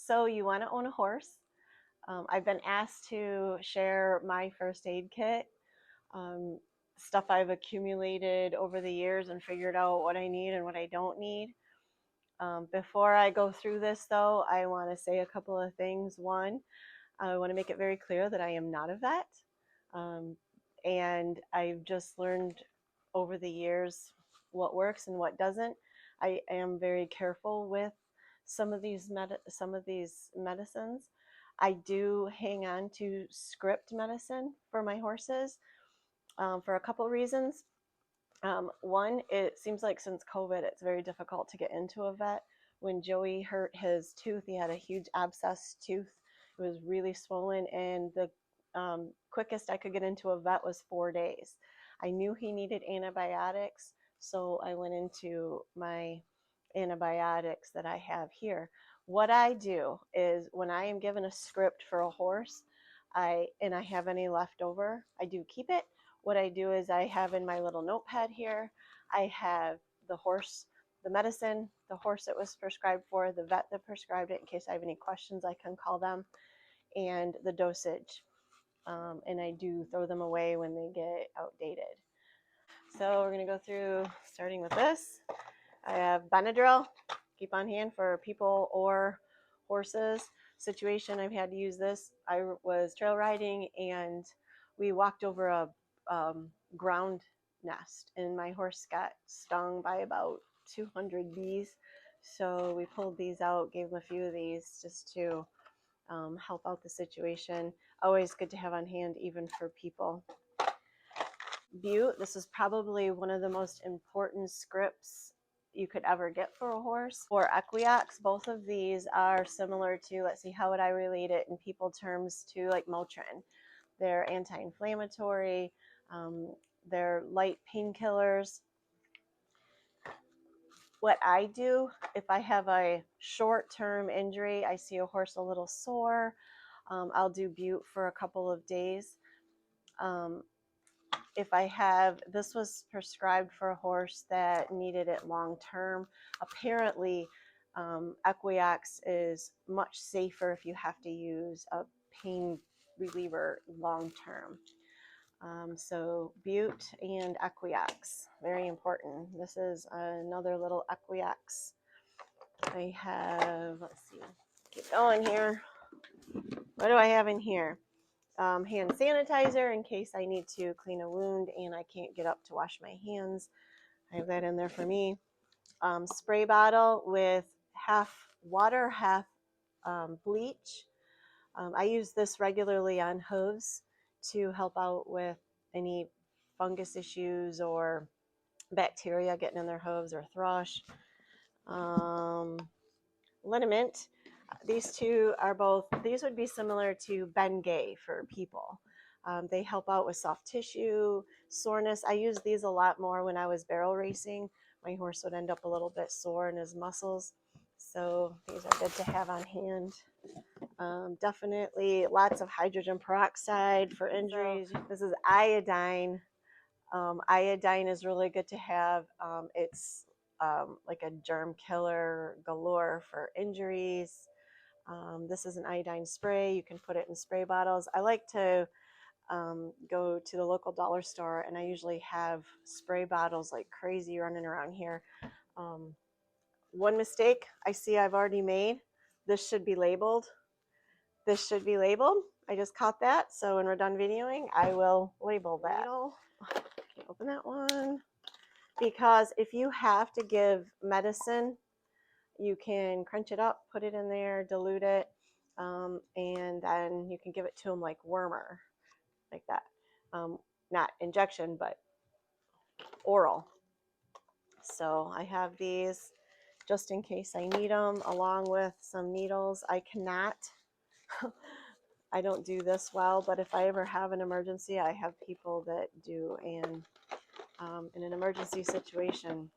So you want to own a horse. I've been asked to share my first aid kit, um, stuff I've accumulated over the years and figured out what I need and what I don't need. Before I go through this, though, I want to say a couple of things. One, I want to make it very clear that I am not a vet, um, and I've just learned over the years what works and what doesn't. I am very careful with some of these medicines. I do hang on to script medicine for my horses for a couple reasons. One, it seems like since COVID, it's very difficult to get into a vet. When Joey hurt his tooth, he had a huge abscess tooth. It was really swollen, and the quickest I could get into a vet was 4 days. I knew he needed antibiotics, so I went into my antibiotics that I have here. What I do is when I am given a script for a horse, I have any left over, I do keep it. What I do is I have in my little notepad here, I have the horse, the medicine, the horse it was prescribed for, the vet that prescribed it in case I have any questions I can call them, and the dosage. And I do throw them away when they get outdated. So we're going to go through starting with this. I have Benadryl, keep on hand for people or horses. Situation, I've had to use this. I was trail riding and we walked over a ground nest and my horse got stung by about 200 bees. So we pulled these out, gave him a few of these just to help out the situation. Always good to have on hand even for people. Bute, this is probably one of the most important scripts you could ever get for a horse. For Equiox, both of these are similar to, let's see, how would I relate it in people terms to like Motrin. They're anti-inflammatory, they're light painkillers. What I do, if I have a short-term injury, I see a horse a little sore, I'll do Bute for a couple of days. If I have, this was prescribed for a horse that needed it long term. Apparently, Equiox is much safer if you have to use a pain reliever long term. So Bute and Equiox, very important. This is another little Equiox. I have, let's see, keep going here. What do I have in here? Hand sanitizer in case I need to clean a wound and I can't get up to wash my hands. I have that in there for me. Spray bottle with half water, half bleach. I use this regularly on hooves to help out with any fungus issues or bacteria getting in their hooves or thrush. Liniment. These two are both, these would be similar to Bengay for people. They help out with soft tissue, soreness. I used these a lot more when I was barrel racing. My horse would end up a little bit sore in his muscles. So these are good to have on hand. Definitely lots of hydrogen peroxide for injuries. So, this is iodine. Iodine is really good to have. It's like a germ killer galore for injuries. This is an iodine spray. You can put it in spray bottles. I like to go to the local dollar store and I usually have spray bottles like crazy running around here. One mistake I see I've already made, this should be labeled. This should be labeled. I just caught that. So when we're done videoing, I will label that. Can't open that one. Because if you have to give medicine, you can crunch it up, put it in there, dilute it, and then you can give it to them like wormer, like that. Not injection, but oral. So I have these just in case I need them, along with some needles. I cannot, I don't do this well, but if I ever have an emergency, I have people that do, and in an emergency situation,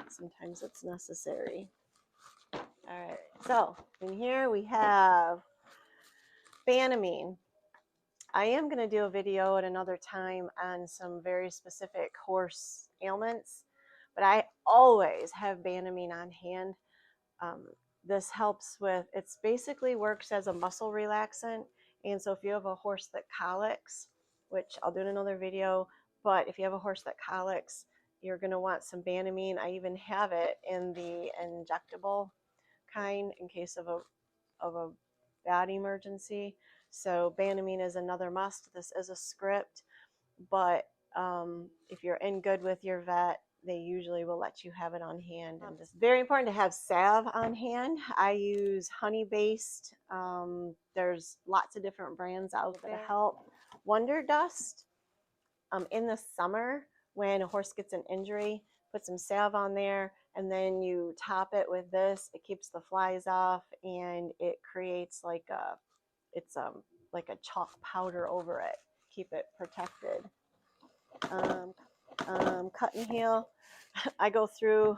sometimes it's necessary. All right, so in here we have Banamine. I am going to do a video at another time on some very specific horse ailments, but I always have Banamine on hand. This helps with, it's basically works as a muscle relaxant. And so if you have a horse that colics, which I'll do in another video, but if you have a horse that colics, you're going to want some Banamine. I even have it in the injectable kind in case of a bad emergency. So Banamine is another must. This is a script, but if you're in good with your vet, they usually will let you have it on hand. And it's very important to have salve on hand. I use honey-based. There's lots of different brands out there to help. Wonder Dust, in the summer when a horse gets an injury, put some salve on there, and then you top it with this. It keeps the flies off, and it creates like a chalk powder over it. Keep it protected. Cut and heal. I go through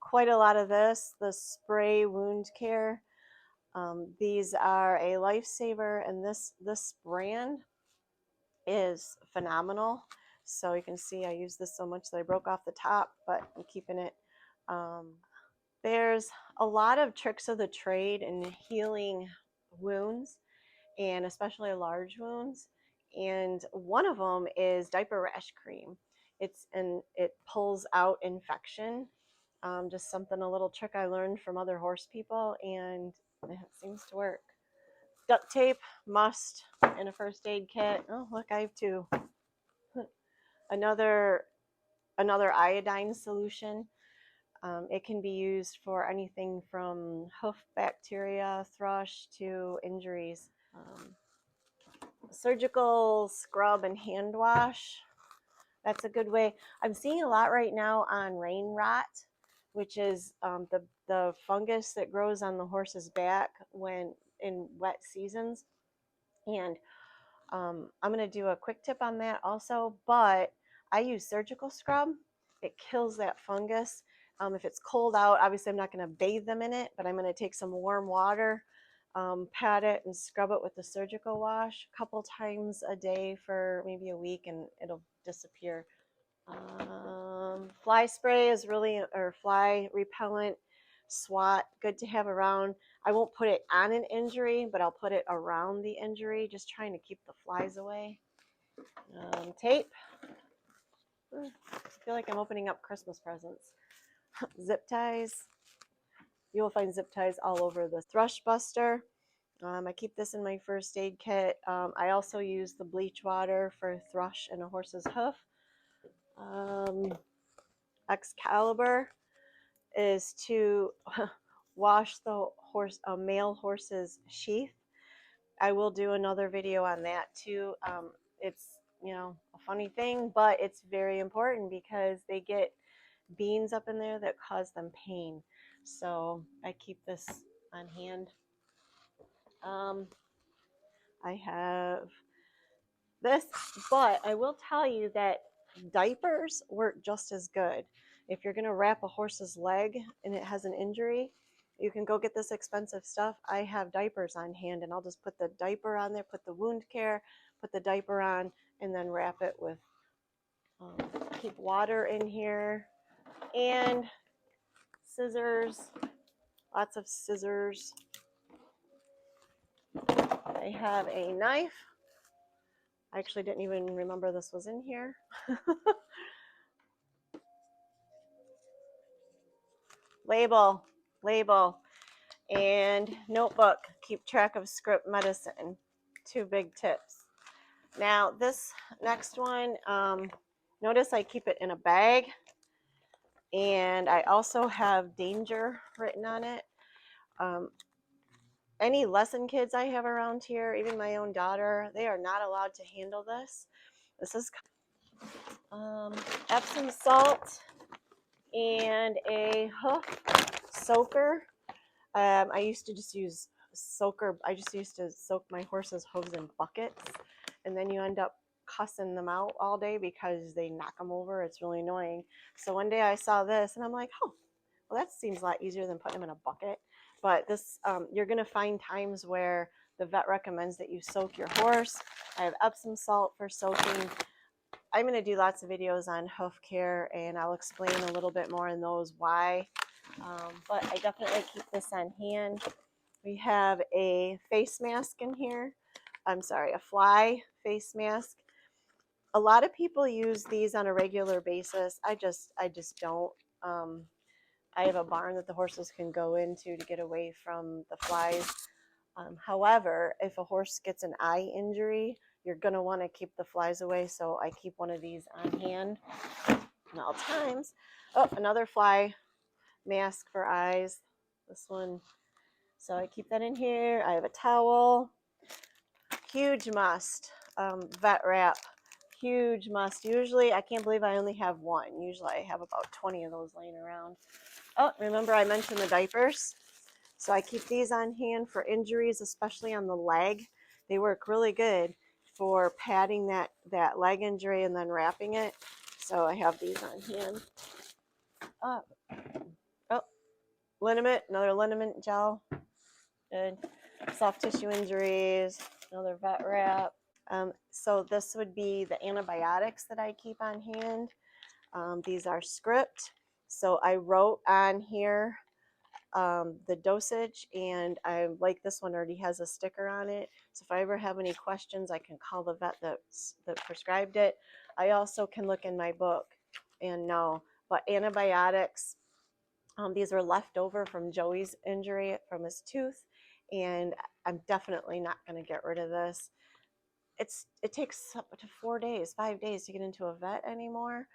quite a lot of this. The spray wound care. These are a lifesaver, and this brand is phenomenal. So you can see I use this so much that I broke off the top, but I'm keeping it. There's a lot of tricks of the trade in healing wounds, and especially large wounds. And one of them is diaper rash cream. It pulls out infection. Just something, a little trick I learned from other horse people, and it seems to work. Duct tape, must in a first aid kit. Oh, look, I have two. Another iodine solution. It can be used for anything from hoof bacteria, thrush, to injuries. Surgical scrub and hand wash. That's a good way. I'm seeing a lot right now on rain rot, which is the fungus that grows on the horse's back when in wet seasons. And I'm going to do a quick tip on that also, but I use surgical scrub. It kills that fungus. If it's cold out, obviously I'm not going to bathe them in it, but I'm going to take some warm water, pat it, and scrub it with the surgical wash a couple times a day for maybe a week, and it'll disappear. Fly spray is really, or fly repellent, SWAT, good to have around. I won't put it on an injury, but I'll put it around the injury, just trying to keep the flies away. Tape. I feel like I'm opening up Christmas presents. Zip ties. You will find zip ties all over the Thrush Buster. I keep this in my first aid kit. I also use the bleach water for thrush in a horse's hoof. Excalibur is to wash the male horse's sheath. I will do another video on that too. It's, a funny thing, but it's very important because they get beans up in there that cause them pain. So I keep this on hand. I have this, but I will tell you that diapers work just as good. If you're going to wrap a horse's leg and it has an injury, you can go get this expensive stuff. I have diapers on hand, and I'll just put the diaper on there, put the wound care, put the diaper on, and then wrap it with, keep water in here, and scissors, lots of scissors. I have a knife. I actually didn't even remember this was in here. Label, and notebook. Keep track of script medicine. 2 big tips. Now this next one, notice I keep it in a bag, and I also have danger written on it. Any lesson kids I have around here, even my own daughter, they are not allowed to handle this. This is Epsom salt and a hoof soaker. I used to just use soaker. I just used to soak my horse's hooves in buckets, and then you end up cussing them out all day because they knock them over. It's really annoying. So one day I saw this, and I'm like, oh, well, that seems a lot easier than putting them in a bucket. But this, you're going to find times where the vet recommends that you soak your horse. I have Epsom salt for soaking. I'm going to do lots of videos on hoof care, and I'll explain a little bit more in those why But I definitely keep this on hand. We have a face mask in here. I'm sorry, a fly face mask. A lot of people use these on a regular basis. I just don't. Um, I have a barn that the horses can go into to get away from the flies. However, if a horse gets an eye injury, you're going to want to keep the flies away. So I keep one of these on hand at all times. Oh, another fly mask for eyes. This one. So I keep that in here. I have a towel. Huge must. Vet wrap. Huge must. Usually, I can't believe I only have one. Usually, I have about 20 of those laying around. Oh, remember I mentioned the diapers? So I keep these on hand for injuries, especially on the leg. They work really good for padding that leg injury and then wrapping it. So I have these on hand. Oh, liniment, another liniment gel. Good. Soft tissue injuries, another vet wrap. So this would be the antibiotics that I keep on hand. These are script. So I wrote on here the dosage, and I like this one already has a sticker on it. So if I ever have any questions, I can call the vet that prescribed it. I also can look in my book and know. But antibiotics, these were left over from Joey's injury from his tooth, and I'm definitely not going to get rid of this. It takes up to 4 days, 5 days to get into a vet anymore.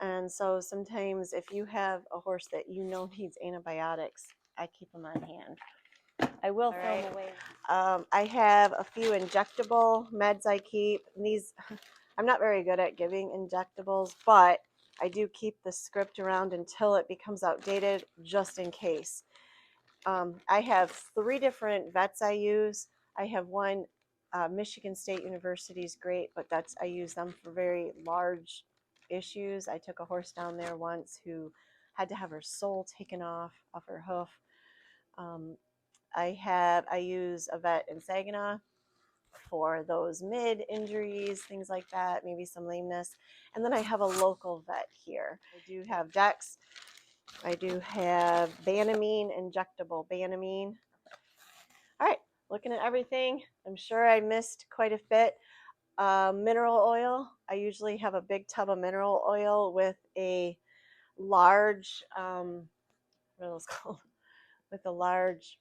And so sometimes if you have a horse that you know needs antibiotics, I keep them on hand. I will throw them away. I have a few injectable meds I keep. These, I'm not very good at giving injectables, but I do keep the script around until it becomes outdated, just in case. I have 3 different vets I use. I have one, Michigan State University is great, but I use them for very large issues. I took a horse down there once who had to have her sole taken off her hoof. I use a vet in Saginaw for those mid injuries, things like that, maybe some lameness. And then I have a local vet here. I do have Dex. I do have Banamine, injectable Banamine. All right, looking at everything, I'm sure I missed quite a bit. Mineral oil. I usually have a big tub of mineral oil with a large, what are those called? With a large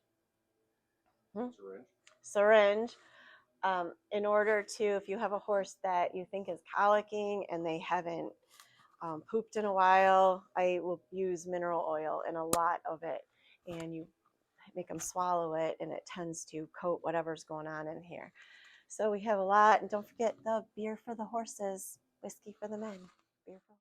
syringe. In order to, if you have a horse that you think is colicking and they haven't pooped in a while, I will use mineral oil and a lot of it, and you make them swallow it, and it tends to coat whatever's going on in here. So we have a lot, and don't forget the beer for the horses, whiskey for the men. Beer for